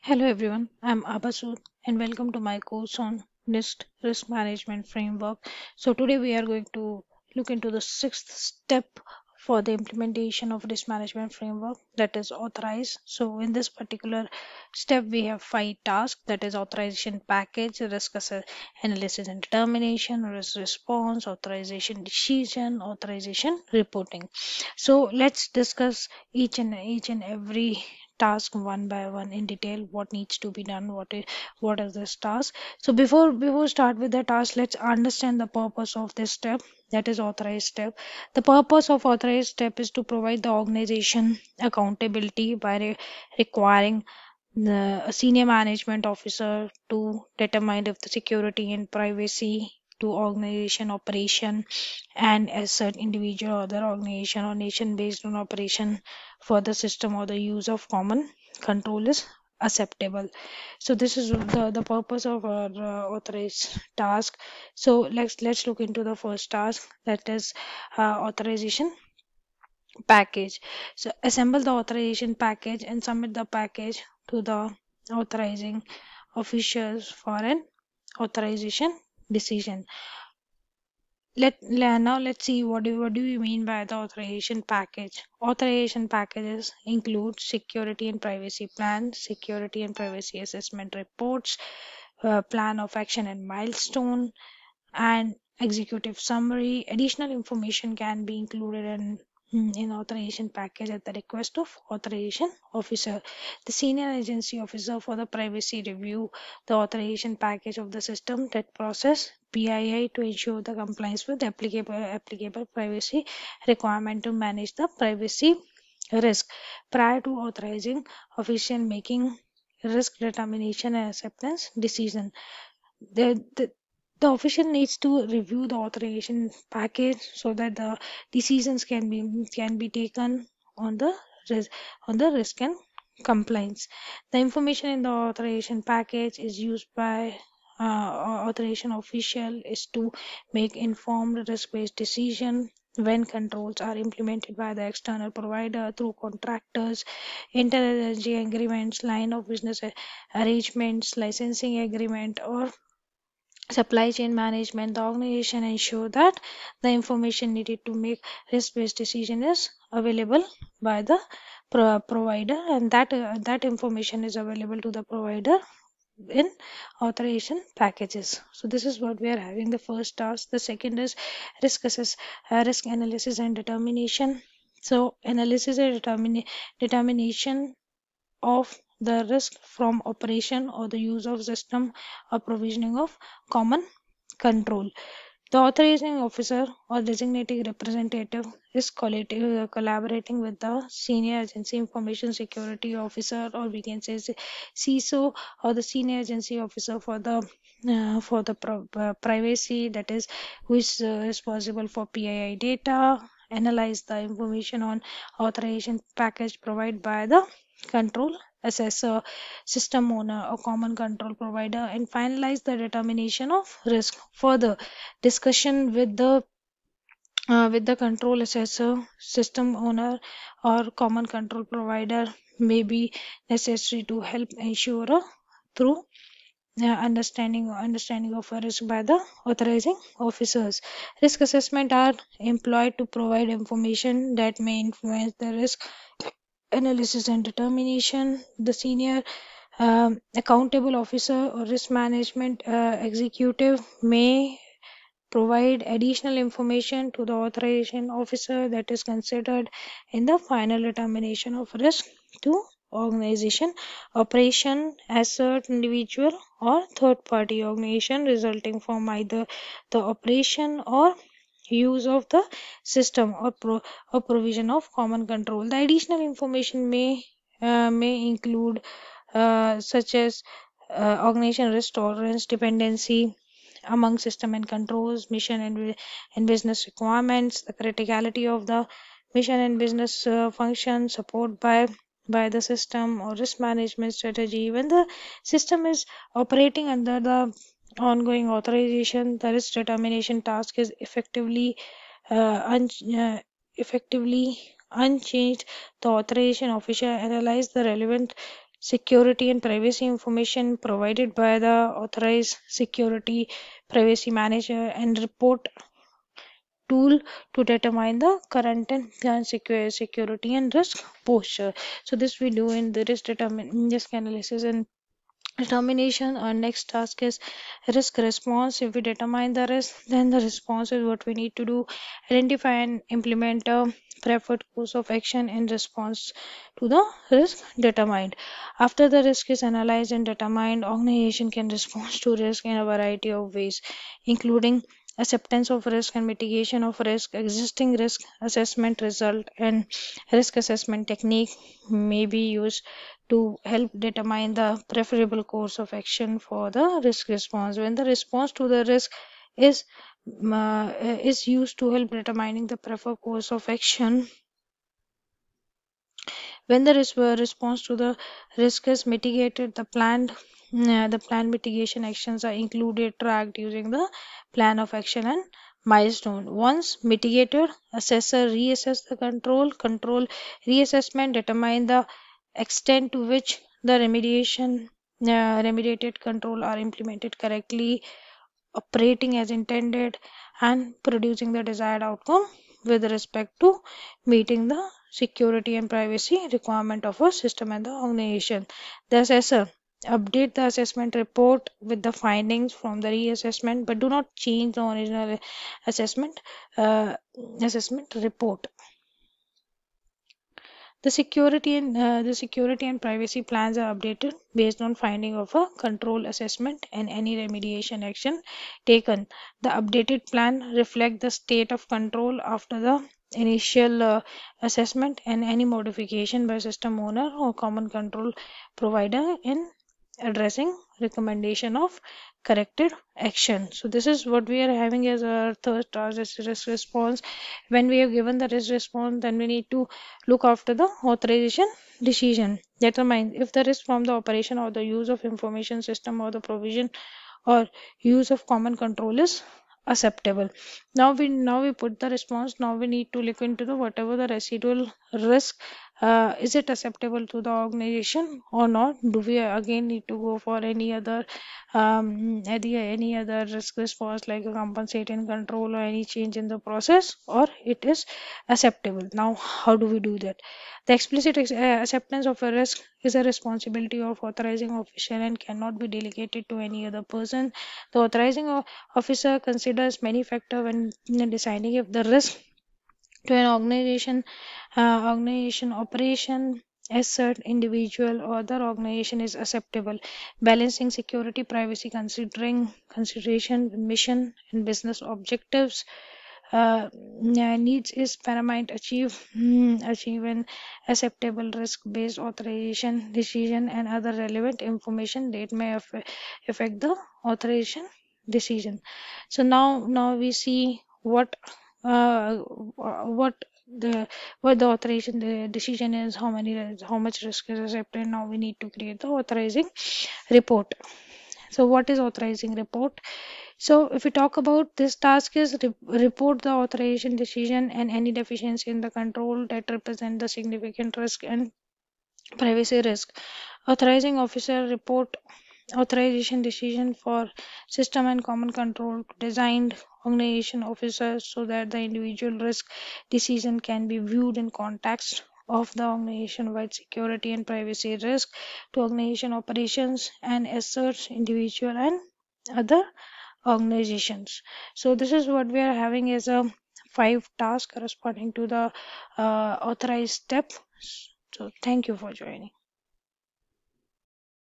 Hello everyone, I'm Abasud and welcome to my course on NIST Risk Management Framework. So today we are going to look into the sixth step for the implementation of risk management framework, that is authorize. So in this particular step we have five tasks, that is authorization package, analysis and determination, risk response, authorization decision, authorization reporting. So let's discuss each and every task one by one in detail, what needs to be done, what is this task. So before start with the task, let's understand the purpose of this step, that is authorized step. The purpose of authorized step is to provide the organization accountability by requiring the senior management officer to determine if the security and privacy to organization operation and assert individual or other organization or nation based on operation for the system or the use of common control is acceptable. So this is the purpose of our authorized task. So let's look into the first task, that is authorization package. So assemble the authorization package and submit the package to the authorizing officials for an authorization decision. Now let's see what do we mean by the authorization package. Authorization packages include security and privacy plans, security and privacy assessment reports, plan of action and milestone, and executive summary. Additional information can be included in authorization package at the request of authorization officer. The senior agency officer for the privacy review the authorization package of the system that process PII to ensure the compliance with applicable privacy requirement to manage the privacy risk. Prior to authorizing, official making risk determination and acceptance decision. The, the the official needs to review the authorization package so that the decisions can be taken on the ris- on the risk and compliance. The information in the authorization package is used by authorization official is to make informed risk-based decision when controls are implemented by the external provider through contractors, inter-agency agreements, line of business arrangements, licensing agreement, or supply chain management. The organization ensure that the information needed to make risk-based decision is available by the provider, and that information is available to the provider in authorization packages. So this is what we are having the first task. The second is risk analysis and determination. So analysis and determination of the risk from operation or the use of system or provisioning of common control. The authorizing officer or designated representative is collaborating with the senior agency information security officer, or we can say CISO, or the senior agency officer for the privacy, that is who is responsible for PII data, analyze the information on authorization package provided by the control assessor, system owner, or common control provider, and finalize the determination of risk. Further discussion with the control assessor, system owner, or common control provider may be necessary to help ensure a through understanding of a risk by the authorizing officers. Risk assessment are employed to provide information that may influence the risk analysis and determination. The senior accountable officer or risk management executive may provide additional information to the authorization officer that is considered in the final determination of risk to organization, operation, asset, individual, or third party organization resulting from either the operation or use of the system or provision of common control. The additional information may include such as organization risk tolerance, dependency among system and controls, mission and business requirements, the criticality of the mission and business function, support by the system or risk management strategy. When the system is operating under the ongoing authorization, the risk determination task is effectively unchanged. The authorization official analyze the relevant security and privacy information provided by the authorized security privacy manager and report tool to determine the current and security and risk posture. So this we do in the risk analysis and determination. Our next task is risk response. If we determine the risk, then the response is what we need to do: identify and implement a preferred course of action in response to the risk determined. After the risk is analyzed and determined, organization can respond to risk in a variety of ways, including acceptance of risk and mitigation of risk. Existing risk assessment result and risk assessment technique may be used to help determine the preferable course of action for the risk response. When the response to the risk is is used to help determining the preferred course of action, when the response to the risk is mitigated, the planned mitigation actions are included, tracked using the plan of action and milestone. Once mitigated, assessor reassess the control reassessment, determine the extent to which the remediated control are implemented correctly, operating as intended, and producing the desired outcome with respect to meeting the security and privacy requirement of a system and the organization. The assessor update the assessment report with the findings from the reassessment, but do not change the original assessment uh, assessment report. The security and privacy plans are updated based on finding of a control assessment and any remediation action taken. The updated plan reflect the state of control after the initial assessment and any modification by system owner or common control provider in addressing recommendation of corrected action. So this is what we are having as our third task is risk response. When we have given the risk response, then we need to look after the authorization decision. Determine if the risk from the operation or the use of information system or the provision or use of common control is acceptable. Now we put the response. Now we need to look into the whatever the residual risk, is it acceptable to the organization or not? Do we again need to go for any other risk response like a compensating control or any change in the process, or it is acceptable? Now how do we do that? The explicit acceptance of a risk is a responsibility of authorizing official and cannot be delegated to any other person. The authorizing officer considers many factors when deciding if the risk to an organization operation asset individual or other organization is acceptable, balancing security privacy consideration mission and business objectives needs is paramount. Achieve an acceptable risk based authorization decision and other relevant information that may affect the authorization decision. So now we see uh, what the the authorization the decision is, how much risk is accepted. Now we need to create the authorizing report. So what is authorizing report? So if we talk about this task is report the authorization decision and any deficiency in the control that represent the significant risk and privacy risk. Authorizing officer report authorization decision for system and common control designed organization officers so that the individual risk decision can be viewed in context of the organization wide security and privacy risk to organization operations and asserts individual and other organizations. So this is what we are having as a 5 task corresponding to the authorized step. So thank you for joining.